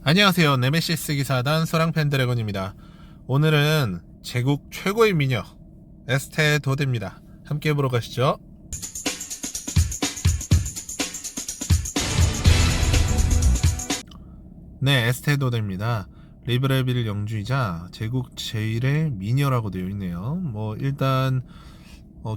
안녕하세요. 네메시스 기사단 소랑펜드래곤입니다. 오늘은 제국 최고의 미녀 에스테 도데입니다. 함께 보러 가시죠. 네, 에스테 도데입니다. 리브레빌 영주이자 제국 제일의 미녀라고 되어 있네요. 일단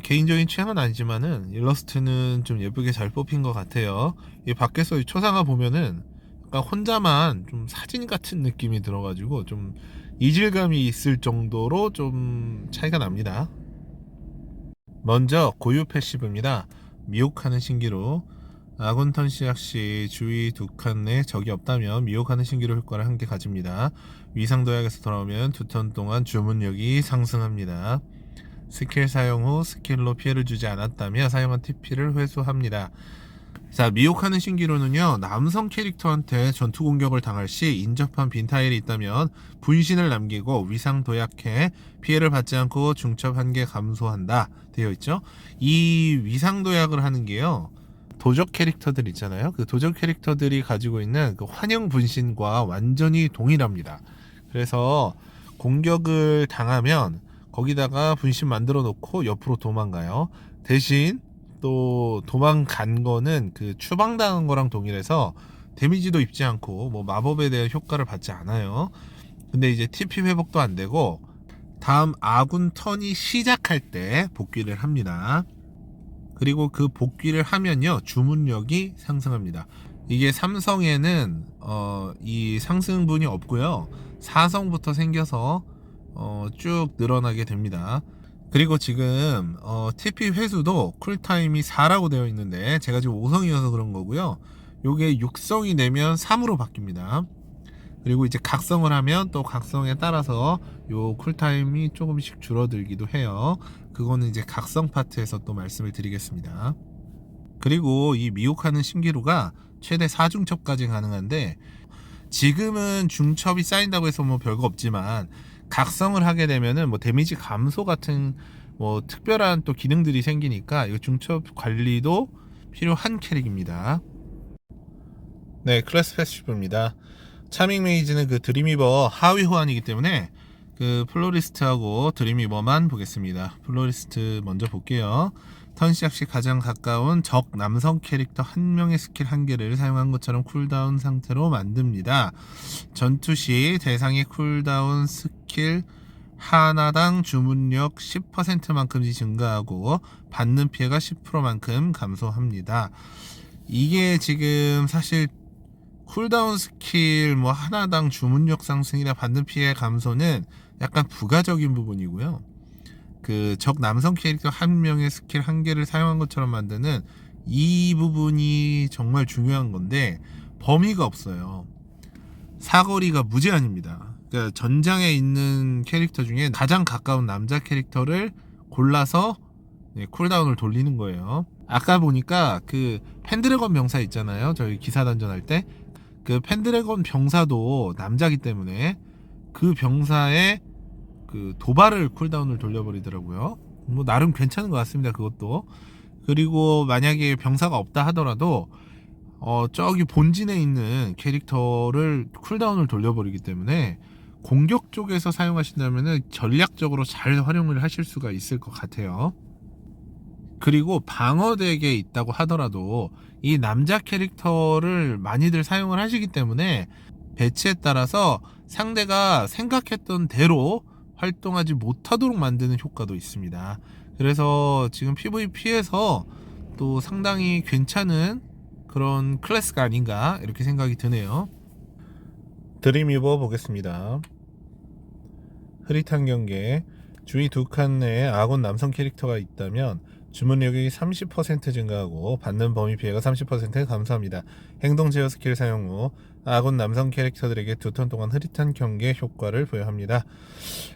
개인적인 취향은 아니지만은 일러스트는 좀 예쁘게 잘 뽑힌 것 같아요. 이 밖에서 이 초상화 보면은 약간 혼자만 좀 사진 같은 느낌이 들어가지고 좀 이질감이 있을 정도로 좀 차이가 납니다. 먼저 고유 패시브입니다. 미혹하는 신기루. 아군 턴시악 시 주위 두 칸 내 적이 없다면 미혹하는 신기루 효과를 한 개 가집니다. 위상 도약에서 돌아오면 두 턴 동안 주문력이 상승합니다. 스킬 사용 후 스킬로 피해를 주지 않았다며 사용한 TP를 회수합니다. 자, 미혹하는 신기루는요, 남성 캐릭터한테 전투 공격을 당할 시 인접한 빈 타일이 있다면 분신을 남기고 위상 도약해 피해를 받지 않고 중첩 1개 감소한다 되어 있죠. 이 위상 도약을 하는 게요, 도적 캐릭터들 있잖아요. 그 도적 캐릭터들이 가지고 있는 그 환영 분신과 완전히 동일합니다. 그래서 공격을 당하면 거기다가 분신 만들어 놓고 옆으로 도망가요. 대신 또 도망간 거는 그 추방당한 거랑 동일해서 데미지도 입지 않고 마법에 대한 효과를 받지 않아요. 근데 이제 TP 회복도 안 되고 다음 아군 턴이 시작할 때 복귀를 합니다. 그리고 그 복귀를 하면요, 주문력이 상승합니다. 이게 삼성에는 이 상승분이 없고요, 4성부터 생겨서 쭉 늘어나게 됩니다. 그리고 지금 TP 회수도 쿨타임이 4라고 되어 있는데 제가 지금 5성이어서 그런 거고요. 요게 6성이 되면 3으로 바뀝니다. 그리고 이제 각성을 하면 또 각성에 따라서 요 쿨타임이 조금씩 줄어들기도 해요. 그거는 이제 각성 파트에서 또 말씀을 드리겠습니다. 그리고 이 미혹하는 신기루가 최대 4중첩까지 가능한데 지금은 중첩이 쌓인다고 해서 별거 없지만 각성을 하게 되면은 데미지 감소 같은 특별한 또 기능들이 생기니까 이 중첩 관리도 필요한 캐릭입니다. 네, 클래스 패시브입니다. 차밍 메이지는 그 드림위버 하위 호환이기 때문에 그 플로리스트하고 드림위버만 보겠습니다. 플로리스트 먼저 볼게요. 턴 시작 시 가장 가까운 적 남성 캐릭터 한 명의 스킬 한 개를 사용한 것처럼 쿨다운 상태로 만듭니다. 전투 시 대상의 쿨다운 스킬 하나당 주문력 10%만큼 증가하고 받는 피해가 10%만큼 감소합니다. 이게 지금 사실 쿨다운 스킬 하나당 주문력 상승이나 받는 피해 감소는 약간 부가적인 부분이고요. 그 적 남성 캐릭터 한 명의 스킬 한 개를 사용한 것처럼 만드는 이 부분이 정말 중요한 건데 범위가 없어요. 사거리가 무제한입니다. 그러니까 전장에 있는 캐릭터 중에 가장 가까운 남자 캐릭터를 골라서 쿨다운을 돌리는 거예요. 아까 보니까 그 펜드래곤 병사 있잖아요. 저희 기사 단전할 때 그 펜드래곤 병사도 남자기 때문에 그 병사의 그 도발을 쿨다운을 돌려버리더라고요. 나름 괜찮은 것 같습니다, 그것도. 그리고 만약에 병사가 없다 하더라도 저기 본진에 있는 캐릭터를 쿨다운을 돌려버리기 때문에 공격 쪽에서 사용하신다면 전략적으로 잘 활용을 하실 수가 있을 것 같아요. 그리고 방어덱에 있다고 하더라도 이 남자 캐릭터를 많이들 사용을 하시기 때문에 배치에 따라서 상대가 생각했던 대로 활동하지 못하도록 만드는 효과도 있습니다. 그래서 지금 PVP에서 또 상당히 괜찮은 그런 클래스가 아닌가 이렇게 생각이 드네요. 드림위버 보겠습니다. 흐릿한 경계, 주위 두 칸 내에 아군 남성 캐릭터가 있다면 주문력이 30% 증가하고 받는 범위 피해가 30% 감소합니다. 행동 제어 스킬 사용 후 아군 남성 캐릭터들에게 두 턴 동안 흐릿한 경계 효과를 부여합니다.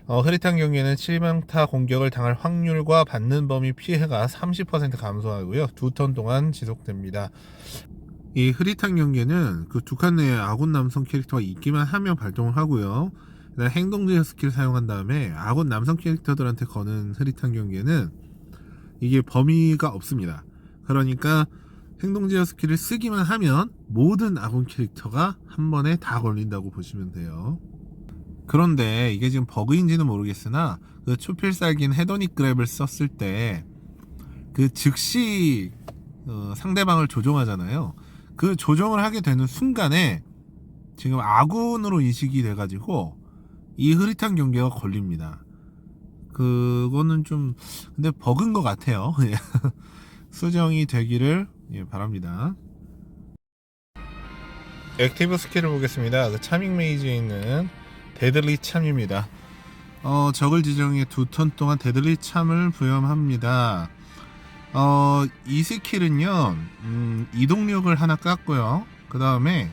흐릿한 경계는 7명타 공격을 당할 확률과 받는 범위 피해가 30% 감소하고요. 두 턴 동안 지속됩니다. 이 흐릿한 경계는 그 두 칸 내에 아군 남성 캐릭터가 있기만 하면 발동을 하고요. 행동 제어 스킬 사용한 다음에 아군 남성 캐릭터들한테 거는 흐릿한 경계는 이게 범위가 없습니다. 그러니까 행동제어 스킬을 쓰기만 하면 모든 아군 캐릭터가 한 번에 다 걸린다고 보시면 돼요. 그런데 이게 지금 버그인지는 모르겠으나 그 초필살기인 헤도닉 그랩을 썼을 때 그 즉시 상대방을 조종하잖아요. 그 조종을 하게 되는 순간에 지금 아군으로 인식이 돼가지고 이 흐릿한 경계가 걸립니다. 그거는 좀 근데 버그인 것 같아요. 수정이 되기를 바랍니다. 액티브 스킬을 보겠습니다. 그 차밍 메이지에 있는 데들리 참입니다. 적을 지정해 2턴 동안 데들리 참을 부여합니다. 이 스킬은요, 이동력을 하나 깎고요. 그 다음에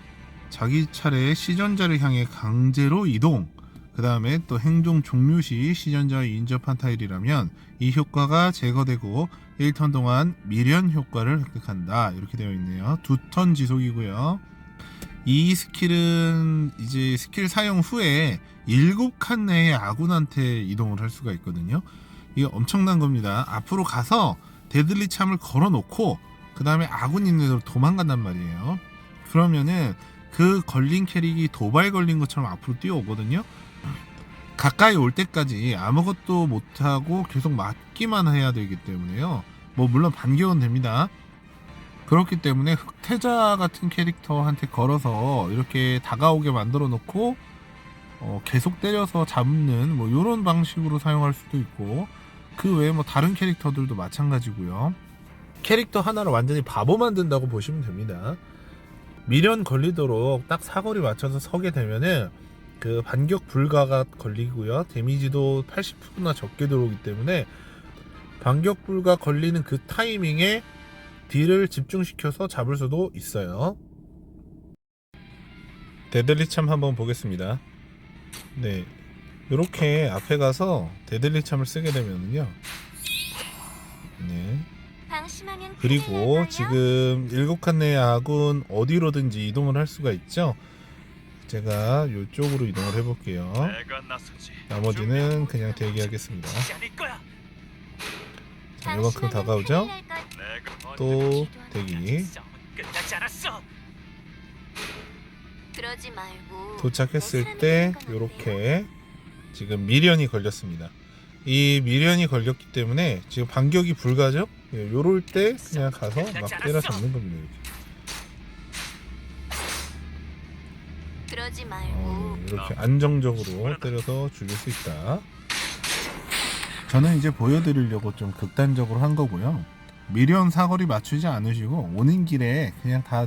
자기 차례에 시전자를 향해 강제로 이동. 그 다음에 또 행동 종료 시 시전자와 인접한 타일이라면 이 효과가 제거되고 1턴 동안 미련 효과를 획득한다. 이렇게 되어 있네요. 2턴 지속이고요. 이 스킬은 이제 스킬 사용 후에 7칸 내에 아군한테 이동을 할 수가 있거든요. 이게 엄청난 겁니다. 앞으로 가서 데들리 참을 걸어놓고 그 다음에 아군 있는 데로 도망간단 말이에요. 그러면은 그 걸린 캐릭이 도발 걸린 것처럼 앞으로 뛰어오거든요. 가까이 올 때까지 아무것도 못하고 계속 맞기만 해야 되기 때문에요. 뭐 물론 반격은 됩니다. 그렇기 때문에 흑태자 같은 캐릭터한테 걸어서 이렇게 다가오게 만들어 놓고 계속 때려서 잡는 뭐 이런 방식으로 사용할 수도 있고, 그 외에 뭐 다른 캐릭터들도 마찬가지고요. 캐릭터 하나를 완전히 바보 만든다고 보시면 됩니다. 미련 걸리도록 딱 사거리 맞춰서 서게 되면은 그 반격 불가가 걸리고요. 데미지도 80%나 적게 들어오기 때문에 반격 불가 걸리는 그 타이밍에 딜을 집중시켜서 잡을 수도 있어요. 데들리 참 한번 보겠습니다. 네, 이렇게 앞에 가서 데들리 참을 쓰게 되면요. 네. 그리고 지금 7칸 내의 아군 어디로든지 이동을 할 수가 있죠. 제가 이쪽으로 이동을 해볼게요. 나머지는 그냥 대기하겠습니다. 자, 이만큼 다가오죠? 또 대기. 도착했을 때 이렇게 지금 미련이 걸렸습니다. 이 미련이 걸렸기 때문에 지금 반격이 불가죠? 요럴 때 그냥 가서 막 때려 잡는 겁니다. 이렇게 안정적으로 때려서 죽일 수 있다. 저는 이제 보여드리려고 좀 극단적으로 한 거고요. 미련 사거리 맞추지 않으시고 오는 길에 그냥 다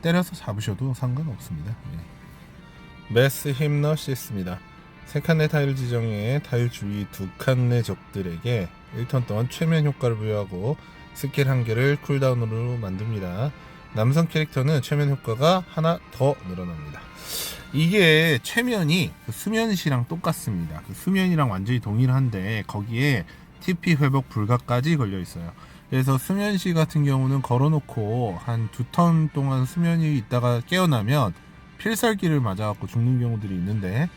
때려서 잡으셔도 상관없습니다. 매스 힘너시스입니다. 3칸 내 타일 지정에 타일 주위 2칸 내 적들에게 1턴 동안 최면 효과를 부여하고 스킬 1개를 쿨다운으로 만듭니다. 남성 캐릭터는 최면 효과가 하나 더 늘어납니다. 이게 최면이 그 수면시랑 똑같습니다. 그 수면이랑 완전히 동일한데 거기에 TP 회복 불가까지 걸려 있어요. 그래서 수면시 같은 경우는 걸어놓고 한 2턴 동안 수면이 있다가 깨어나면 필살기를 맞아갖고 죽는 경우들이 있는데,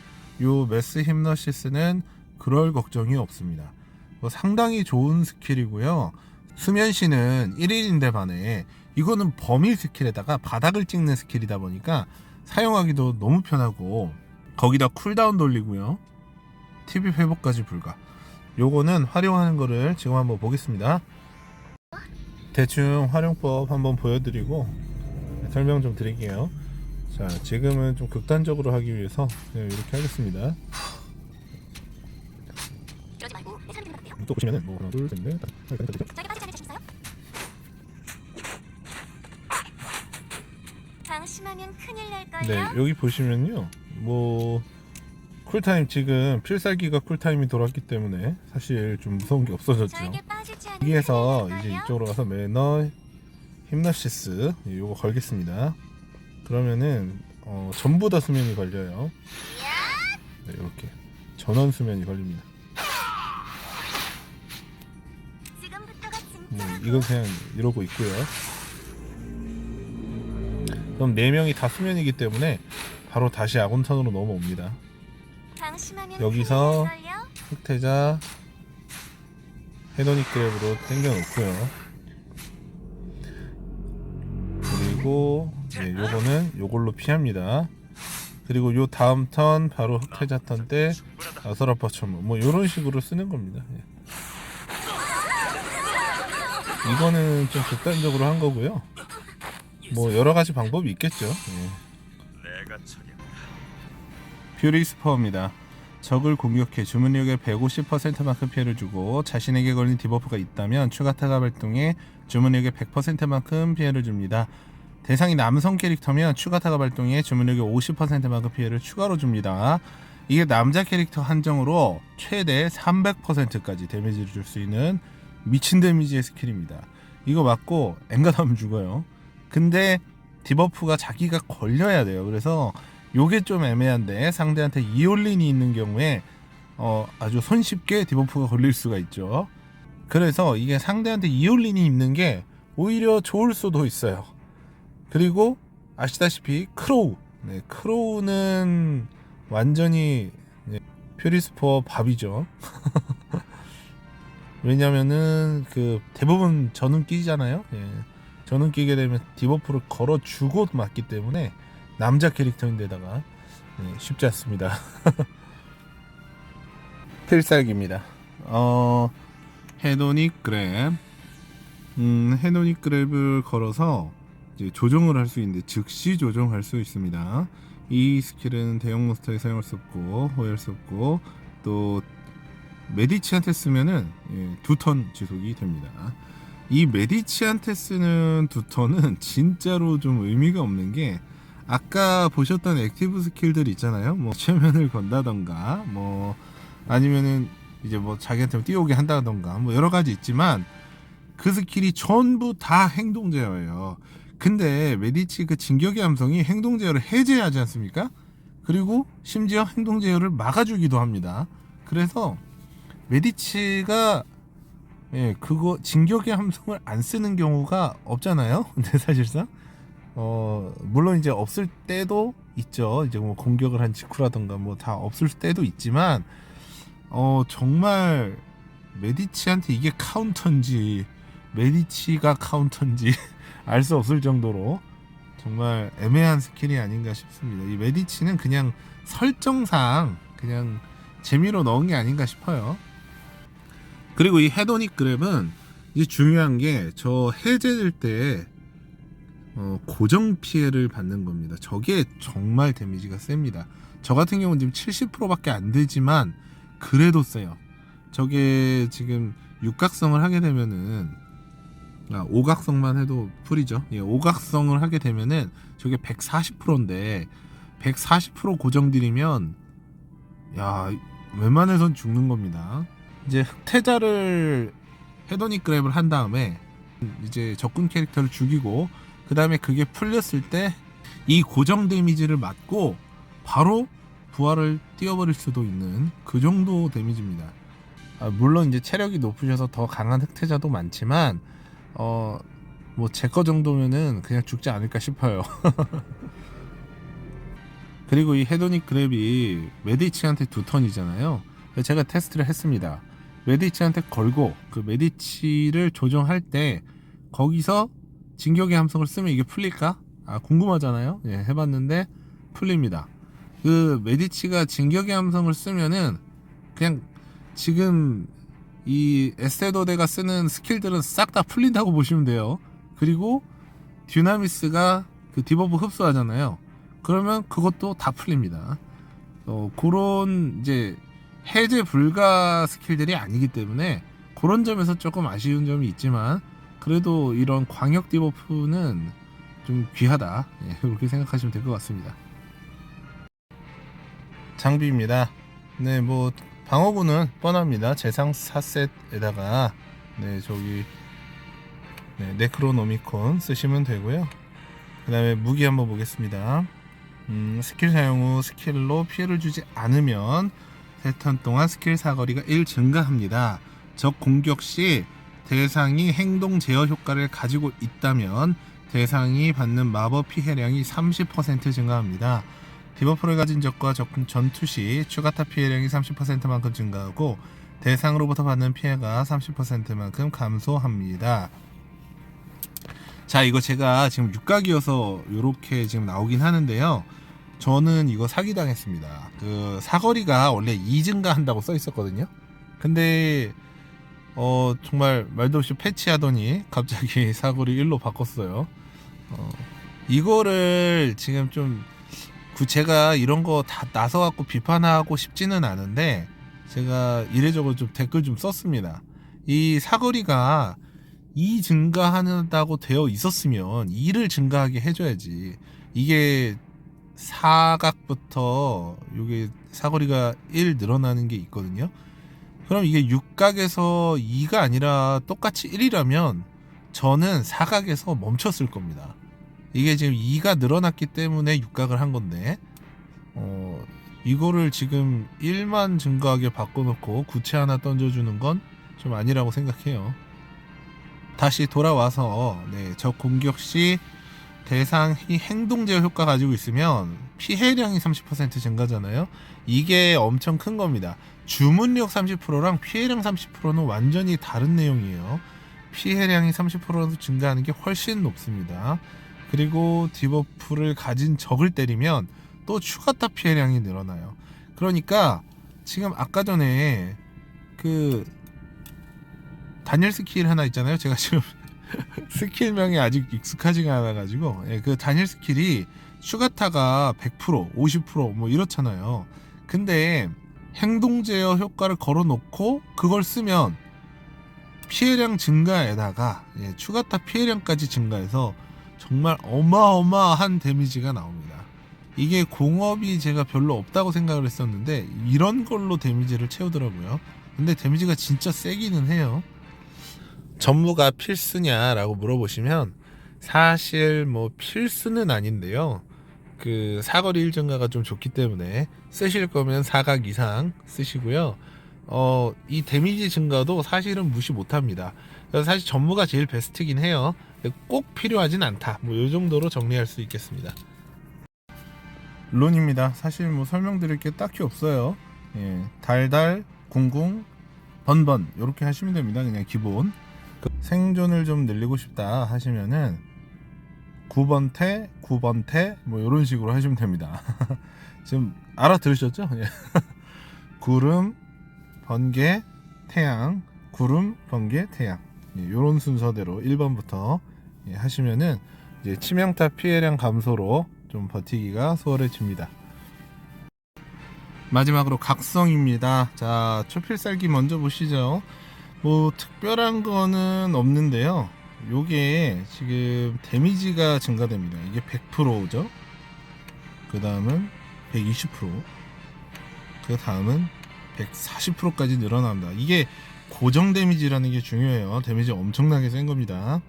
요 매스 힘너시스는 그럴 걱정이 없습니다. 상당히 좋은 스킬이고요. 수면시는 1인인데 반해 이거는 범위 스킬에다가 바닥을 찍는 스킬이다 보니까 사용하기도 너무 편하고, 거기다 쿨다운 돌리고요. TP 회복까지 불가. 요거는 활용하는 거를 지금 한번 보겠습니다. 대충 활용법 한번 보여드리고 설명 좀 드릴게요. 자, 지금은 좀 극단적으로 하기 위해서 그냥 이렇게 하겠습니다. 또 보시면은 뭐 하나 둘 셋 넷 방심하면 큰일 날걸요? 네, 여기 보시면요, 뭐 쿨타임, 지금 필살기가 쿨타임이 돌았기 때문에 사실 좀 무서운 게 없어졌죠. 여기에서 이제 이쪽으로 가서 매너 힘너시스 요거 걸겠습니다. 그러면은 전부 다 수면이 걸려요. 네, 이렇게 전원 수면이 걸립니다. 이건 그냥 이러고 있고요. 그럼 4명이 다 수면이기 때문에 바로 다시 아군 턴으로 넘어옵니다. 여기서 흑태자 헤도닉 그랩으로 당겨 놓고요. 그리고 요거는 요걸로 피합니다. 그리고 요 다음 턴 바로 흑태자 턴 때 아서라파 처모 뭐 요런 식으로 쓰는 겁니다. 이거는 좀 극단적으로 한 거고요. 뭐 여러 가지 방법이 있겠죠. 퓨리 스퍼입니다. 적을 공격해 주문력의 150%만큼 피해를 주고 자신에게 걸린 디버프가 있다면 추가 타가 발동해 주문력의 100%만큼 피해를 줍니다. 대상이 남성 캐릭터면 추가 타가 발동해 주문력의 50%만큼 피해를 추가로 줍니다. 이게 남자 캐릭터 한정으로 최대 300%까지 데미지를 줄 수 있는 미친 데미지의 스킬입니다. 이거 맞고 엔간하면 죽어요. 근데 디버프가 자기가 걸려야 돼요. 그래서 요게 좀 애매한데 상대한테 이올린이 있는 경우에 아주 손쉽게 디버프가 걸릴 수가 있죠. 그래서 이게 상대한테 이올린이 있는 게 오히려 좋을 수도 있어요. 그리고 아시다시피 크로우, 크로우는 완전히 퓨리스퍼 밥이죠. 왜냐면은 그 대부분 전운 끼잖아요. 전운 끼게 되면 디버프를 걸어주고 맞기 때문에 남자 캐릭터인데다가 쉽지 않습니다. 필살기입니다. 헤도닉 그랩. 헤도닉 그랩을 걸어서 이제 조정을 할 수 있는데 즉시 조정할 수 있습니다. 이 스킬은 대형 몬스터에 사용할 수 없고 호위할 수 없고 또 메디치한테 쓰면은 2턴 지속이 됩니다. 이 메디치한테 쓰는 2턴은 진짜로 좀 의미가 없는 게 아까 보셨던 액티브 스킬들 있잖아요. 뭐 최면을 건다던가 뭐 아니면은 이제 뭐 자기한테 뛰어오게 한다던가 뭐 여러 가지 있지만 그 스킬이 전부 다 행동 제어예요. 근데 메디치 그 진격의 함성이 행동 제어를 해제하지 않습니까? 그리고 심지어 행동 제어를 막아주기도 합니다. 그래서 메디치가 그거 진격의 함성을 안 쓰는 경우가 없잖아요. 근데 사실상 물론 이제 없을 때도 있죠. 이제 뭐 공격을 한 직후라던가 뭐 다 없을 때도 있지만 정말 메디치한테 이게 카운터인지 메디치가 카운터인지 알 수 없을 정도로 정말 애매한 스킬이 아닌가 싶습니다. 이 메디치는 그냥 설정상 그냥 재미로 넣은 게 아닌가 싶어요. 그리고 이 헤도닉 그랩은 이제 중요한 게 저 해제될 때 고정 피해를 받는 겁니다. 저게 정말 데미지가 셉니다. 저 같은 경우는 지금 70%밖에 안 되지만 그래도 세요. 저게 지금 육각성을 하게 되면은 오각성만 해도 풀이죠. 오각성을 하게 되면은 저게 140%인데 140% 고정들이면 야 웬만해선 죽는 겁니다. 이제 흑태자를 헤도닉 그랩을 한 다음에 이제 적군 캐릭터를 죽이고 그 다음에 그게 풀렸을 때 이 고정 데미지를 맞고 바로 부활을 띄워버릴 수도 있는 그 정도 데미지입니다. 물론 이제 체력이 높으셔서 더 강한 흑태자도 많지만 뭐 제 거 정도면은 그냥 죽지 않을까 싶어요. 그리고 이 헤도닉 그랩이 메디치한테 2턴이잖아요. 제가 테스트를 했습니다. 메디치한테 걸고 그 메디치를 조정할 때 거기서 진격의 함성을 쓰면 이게 풀릴까? 궁금하잖아요. 해봤는데 풀립니다. 그 메디치가 진격의 함성을 쓰면은 그냥 지금 이 에스테도데가 쓰는 스킬들은 싹 다 풀린다고 보시면 돼요. 그리고 듀나미스가 그 디버프 흡수하잖아요. 그러면 그것도 다 풀립니다. 그런 이제 해제 불가 스킬들이 아니기 때문에 그런 점에서 조금 아쉬운 점이 있지만 그래도 이런 광역 디버프는 좀 귀하다. 그렇게 생각하시면 될 것 같습니다. 장비입니다. 뭐 방어구는 뻔합니다. 재상 4셋에다가 저기 네크로노미콘 쓰시면 되고요. 그 다음에 무기 한번 보겠습니다. 스킬 사용 후 스킬로 피해를 주지 않으면 3턴 동안 스킬 사거리가 1 증가합니다. 적 공격 시 대상이 행동 제어 효과를 가지고 있다면 대상이 받는 마법 피해량이 30% 증가합니다. 디버프를 가진 적과 적군 전투 시 추가타 피해량이 30%만큼 증가하고 대상으로부터 받는 피해가 30%만큼 감소합니다. 자, 이거 제가 지금 육각이어서 이렇게 지금 나오긴 하는데요. 저는 이거 사기당했습니다. 그 사거리가 원래 2 증가한다고 써 있었거든요. 근데 정말 말도 없이 패치하더니 갑자기 사거리 1로 바꿨어요. 이거를 지금 좀 제가 이런 거 다 나서갖고 비판하고 싶지는 않은데, 제가 이래저래 좀 댓글 좀 썼습니다. 이 사거리가 2 증가한다고 되어 있었으면 2를 증가하게 해줘야지. 이게 사각부터 이게 사거리가 1 늘어나는 게 있거든요. 그럼 이게 육각에서 2가 아니라 똑같이 1이라면 저는 사각에서 멈췄을 겁니다. 이게 지금 2가 늘어났기 때문에 육각을 한 건데, 이거를 지금 1만 증가하게 바꿔놓고 구체 하나 던져주는 건 좀 아니라고 생각해요. 다시 돌아와서, 적 공격 시 대상이 행동 제어 효과 가지고 있으면 피해량이 30% 증가잖아요. 이게 엄청 큰 겁니다. 주문력 30%랑 피해량 30%는 완전히 다른 내용이에요. 피해량이 30% 증가하는 게 훨씬 높습니다. 그리고 디버프를 가진 적을 때리면 또 추가타 피해량이 늘어나요. 그러니까 지금 아까 전에 그 단일 스킬 하나 있잖아요. 제가 지금 스킬명이 아직 익숙하지가 않아가지고, 그 단일 스킬이 추가타가 100%, 50%뭐 이렇잖아요. 근데 행동 제어 효과를 걸어놓고 그걸 쓰면 피해량 증가에다가 추가타 피해량까지 증가해서 정말 어마어마한 데미지가 나옵니다. 이게 공업이 제가 별로 없다고 생각을 했었는데 이런 걸로 데미지를 채우더라고요. 근데 데미지가 진짜 세기는 해요. 전무가 필수냐라고 물어보시면 사실 뭐 필수는 아닌데요. 그 사거리 1 증가가 좀 좋기 때문에 쓰실 거면 사각 이상 쓰시고요. 이 데미지 증가도 사실은 무시 못합니다. 그래서 사실 전무가 제일 베스트긴 해요. 근데 꼭 필요하진 않다. 뭐 이 정도로 정리할 수 있겠습니다. 론입니다. 사실 뭐 설명드릴 게 딱히 없어요. 달달, 궁궁, 번번 이렇게 하시면 됩니다. 그냥 기본. 생존을 좀 늘리고 싶다 하시면은 9번 태, 9번 태, 뭐 이런 식으로 하시면 됩니다. 지금 알아들으셨죠? 구름, 번개, 태양, 구름, 번개, 태양. 이런 순서대로 1번부터 하시면은 이제 치명타 피해량 감소로 좀 버티기가 수월해집니다. 마지막으로 각성입니다. 자, 초필살기 먼저 보시죠. 뭐 특별한 거는 없는데요. 요게 지금 데미지가 증가됩니다. 이게 100%죠. 그 다음은 120%, 그 다음은 140%까지 늘어납니다. 이게 고정 데미지라는 게 중요해요. 데미지 엄청나게 센 겁니다.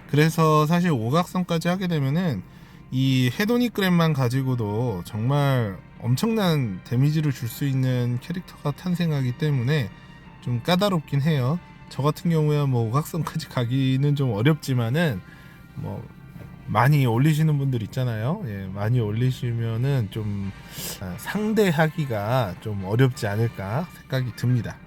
그래서 사실 오각성까지 하게 되면은 이 헤도니그램만 가지고도 정말 엄청난 데미지를 줄 수 있는 캐릭터가 탄생하기 때문에 좀 까다롭긴 해요. 저 같은 경우에 뭐 오각성까지 가기는 좀 어렵지만은 뭐 많이 올리시는 분들 있잖아요. 많이 올리시면은 좀 상대하기가 좀 어렵지 않을까 생각이 듭니다.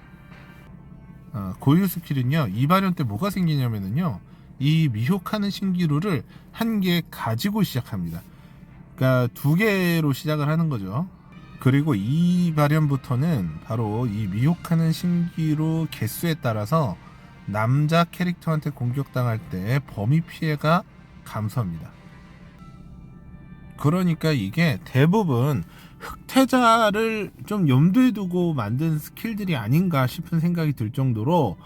고유 스킬은요, 이 발현 때 뭐가 생기냐면은요, 이 미혹하는 신기루를 한 개 가지고 시작합니다. 그러니까 2개로 시작을 하는 거죠. 그리고 이 발현부터는 바로 이 미혹하는 신기루 개수에 따라서 남자 캐릭터한테 공격당할 때 범위 피해가 감소합니다. 그러니까 이게 대부분 흑태자를 좀 염두에 두고 만든 스킬들이 아닌가 싶은 생각이 들 정도로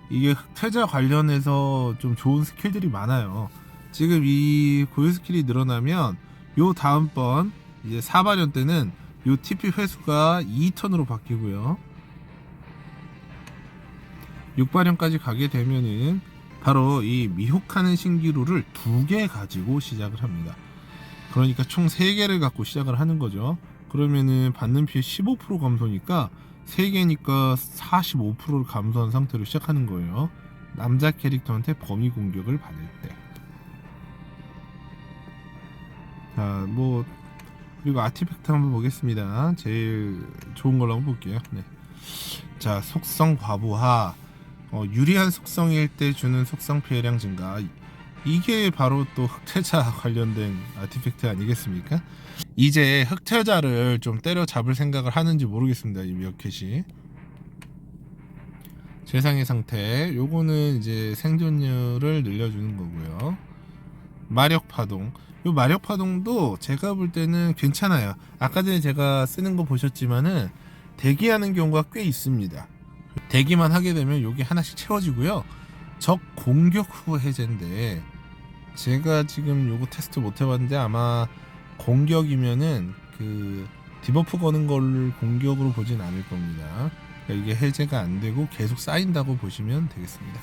이게 흑태자 관련해서 좀 좋은 스킬들이 많아요. 지금 이 고유 스킬이 늘어나면 요 다음번 이제 4발현 때는 요 TP 회수가 2턴으로 바뀌고요. 6발현까지 가게 되면은 바로 이 미혹하는 신기루를 2개 가지고 시작을 합니다. 그러니까 총 3개를 갖고 시작을 하는 거죠. 그러면은 받는 피해 15% 감소니까 3개니까 45%를 감소한 상태로 시작하는 거예요. 남자 캐릭터한테 범위 공격을 받을 때. 자, 뭐 그리고 아티팩트 한번 보겠습니다. 제일 좋은 걸로 한번 볼게요. 자, 속성 과부하. 유리한 속성일 때 주는 속성 피해량 증가. 이게 바로 또 흑태자 관련된 아티팩트 아니겠습니까? 이제 흑태자를 좀 때려잡을 생각을 하는지 모르겠습니다. 이 미어캣이. 최상의 상태. 요거는 이제 생존율을 늘려주는 거고요. 마력 파동. 요 마력 파동도 제가 볼 때는 괜찮아요. 아까 전에 제가 쓰는 거 보셨지만은 대기하는 경우가 꽤 있습니다. 대기만 하게 되면 요게 하나씩 채워지고요. 적 공격 후 해제인데 제가 지금 요거 테스트 못 해봤는데 아마 공격이면은 그 디버프 거는 걸 공격으로 보진 않을 겁니다. 그러니까 이게 해제가 안 되고 계속 쌓인다고 보시면 되겠습니다.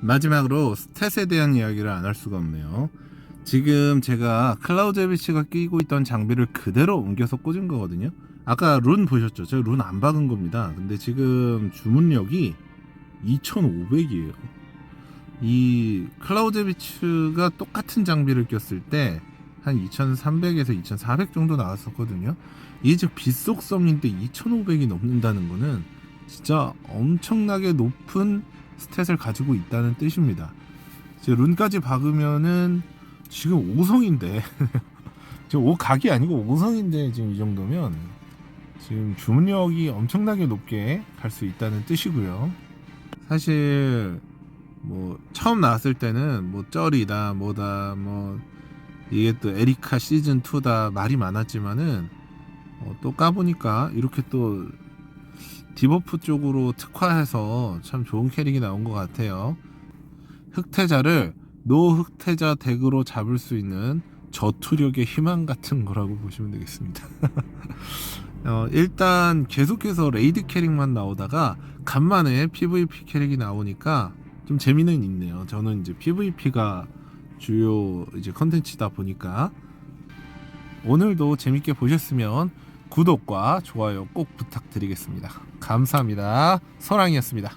마지막으로 스탯에 대한 이야기를 안 할 수가 없네요. 지금 제가 클라우제비치가 끼고 있던 장비를 그대로 옮겨서 꽂은 거거든요. 아까 룬 보셨죠? 제가 룬 안 박은 겁니다. 근데 지금 주문력이 2500이에요. 이 클라우제비츠가 똑같은 장비를 꼈을 때 한 2300에서 2400 정도 나왔었거든요. 이게 지금 빗속성인데 2500이 넘는다는 거는 진짜 엄청나게 높은 스탯을 가지고 있다는 뜻입니다. 이제 룬까지 박으면은 지금 5성인데 지금 5각이 아니고 5성인데 지금 이 정도면 지금 주문력이 엄청나게 높게 갈 수 있다는 뜻이고요. 사실 뭐 처음 나왔을 때는 뭐 쩔이다 뭐다 뭐 이게 또 에리카 시즌 2다 말이 많았지만은 또 까보니까 이렇게 또 디버프 쪽으로 특화해서 참 좋은 캐릭이 나온 것 같아요. 흑태자를 노 흑태자 덱으로 잡을 수 있는 저투력의 희망 같은 거라고 보시면 되겠습니다. 일단 계속해서 레이드 캐릭만 나오다가 간만에 PVP 캐릭이 나오니까 좀 재미는 있네요. 저는 이제 PVP가 주요 이제 컨텐츠다 보니까 오늘도 재밌게 보셨으면 구독과 좋아요 꼭 부탁드리겠습니다. 감사합니다. 설왕이었습니다.